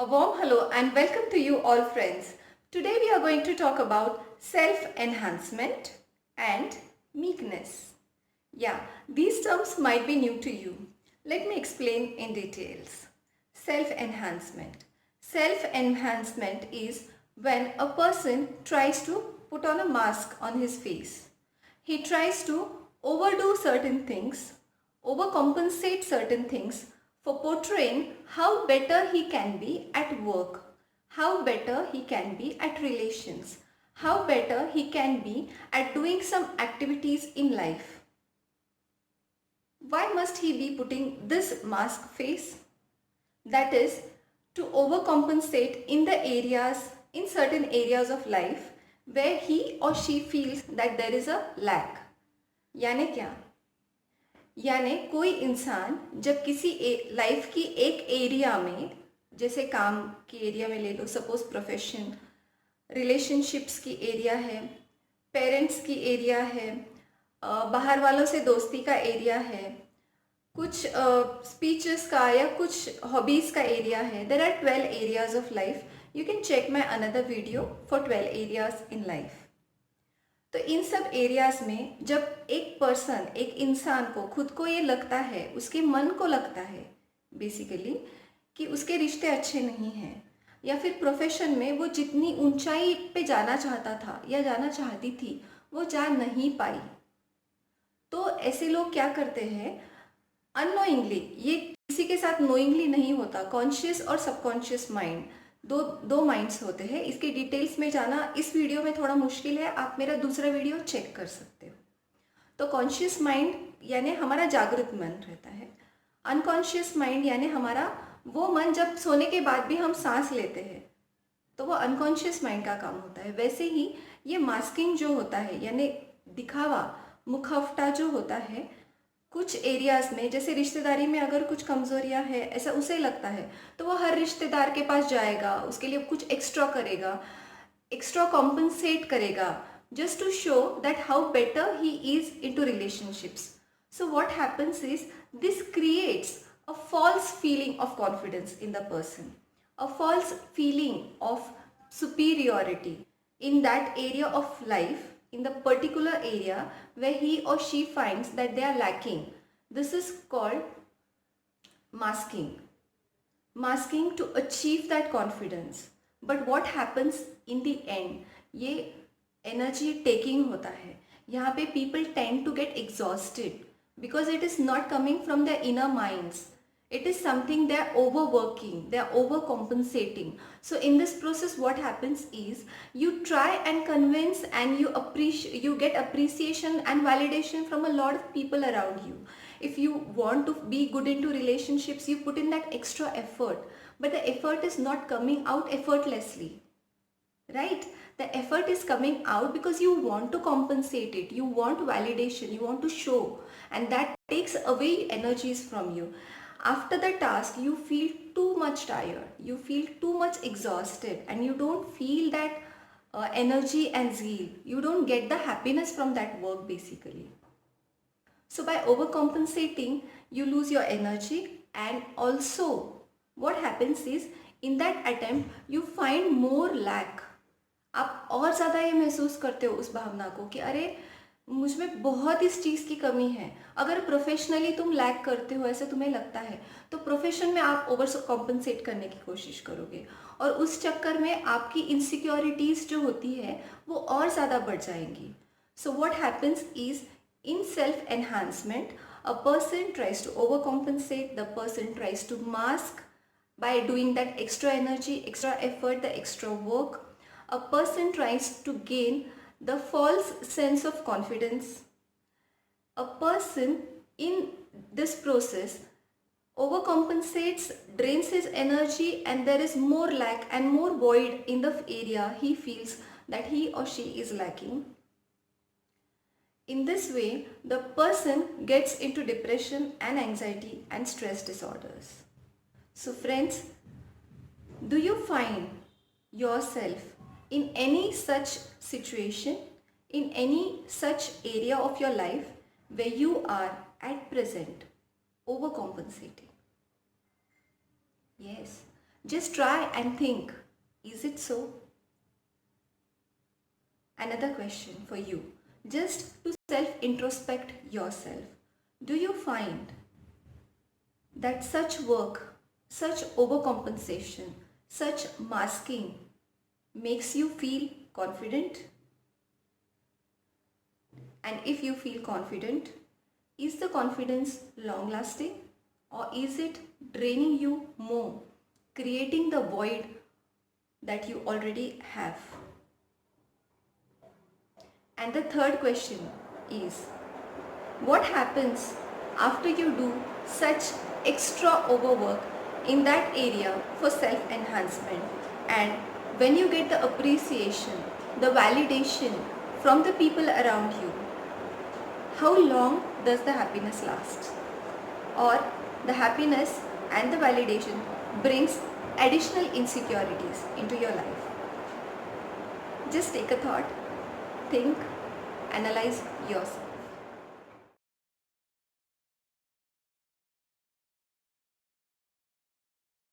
A warm hello and welcome to you all friends. Today we are going to talk about self-enhancement and meekness. Yeah, these terms might be new to you. Let me explain in details. Self-enhancement. Self-enhancement is when a person tries to put on a mask on his face. He tries to overdo certain things, overcompensate certain things for portraying how better he can be at work, how better he can be at relations, how better he can be at doing some activities in life. Why must he be putting this mask face? That is to overcompensate in certain areas of life where he or she feels that there is a lack. यानी क्या? यानी कोई इंसान जब किसी life की एक area में, जैसे काम की एरिया में ले लो, सपोज प्रोफेशन, रिलेशनशिप्स की एरिया है, पेरेंट्स की एरिया है, बाहर वालों से दोस्ती का एरिया है, कुछ स्पीचेस का या कुछ हॉबीज़ का एरिया है. There are 12 areas of life. You can check my another video for 12 areas in life. तो इन सब एरियाज में जब एक पर्सन, एक इंसान को खुद को ये लगता है, उसके मन को लगता है बेसिकली कि उसके रिश्ते अच्छे नहीं हैं, या फिर प्रोफेशन में वो जितनी ऊंचाई पे जाना चाहता था या जाना चाहती थी वो जा नहीं पाई, तो ऐसे लोग क्या करते हैं, अननोइंगली, ये किसी के साथ नोइंगली नहीं होता, कॉन्शियस और सबकॉन्शियस माइंड, दो माइंड्स होते हैं. इसके डिटेल्स में जाना इस वीडियो में थोड़ा मुश्किल है, आप मेरा दूसरा वीडियो चेक कर सकते हो. तो कॉन्शियस माइंड यानी हमारा जागृत मन रहता है. अनकॉन्शियस माइंड यानी हमारा वो मन जब सोने के बाद भी हम सांस लेते हैं, तो वो अनकॉन्शियस माइंड का काम होता है. वैसे ही ये मास्किंग जो होता है यानी दिखावा, मुखौटा जो होता है कुछ एरियाज़ में, जैसे रिश्तेदारी में अगर कुछ कमज़ोरियाँ है ऐसा उसे लगता है, तो वो हर रिश्तेदार के पास जाएगा, उसके लिए कुछ एक्स्ट्रा करेगा, एक्स्ट्रा कॉम्पनसेट करेगा, just to show that how better he is into relationships. So what happens is this creates a false feeling of confidence in the person, a false feeling of superiority in that area of life, in the particular area where he or she finds that they are lacking. This is called masking. Masking to achieve that confidence. But what happens in the end? ये energy taking होता है. यहाँ पे people tend to get exhausted because it is not coming from their inner minds. It is something they are overworking, they are overcompensating. So in this process what happens is you try and convince and you get appreciation and validation from a lot of people around you. If you want to be good into relationships, you put in that extra effort, but the effort is not coming out effortlessly, right? The effort is coming out because you want to compensate it, you want validation, you want to show, and that takes away energies from you. After the task you feel too much tired, you feel too much exhausted, and you don't feel that energy and zeal, you don't get the happiness from that work basically. So by overcompensating you lose your energy, and also what happens is in that attempt you find more lack. आप और ज़्यादा ये महसूस करते हो उस भावना को कि अरे मुझ में बहुत इस चीज़ की कमी है. अगर प्रोफेशनली तुम लैक करते हो ऐसे तुम्हें लगता है, तो प्रोफेशन में आप ओवर कॉम्पनसेट करने की कोशिश करोगे, और उस चक्कर में आपकी इनसिक्योरिटीज़ जो होती है वो और ज़्यादा बढ़ जाएंगी. So what happens is in self-enhancement, a person tries to overcompensate, the person tries to mask by doing that extra energy, extra effort, the extra work. A person tries to gain the false sense of confidence. A person in this process overcompensates, drains his energy, and there is more lack and more void in the area he feels that he or she is lacking. In this way, the person gets into depression and anxiety and stress disorders. So friends, do you find yourself in any such situation, in any such area of your life where you are at present overcompensating? Yes, Just try and think, is it so? Another question for you, just to self-introspect yourself. Do you find that such work, such overcompensation, such masking makes you feel confident? And if you feel confident, is the confidence long lasting or is it draining you more, creating the void that you already have? And the third question is, what happens after you do such extra overwork in that area for self-enhancement, and when you get the appreciation, the validation from the people around you, how long does the happiness last? Or the happiness and the validation brings additional insecurities into your life? Just take a thought, think, analyze yourself.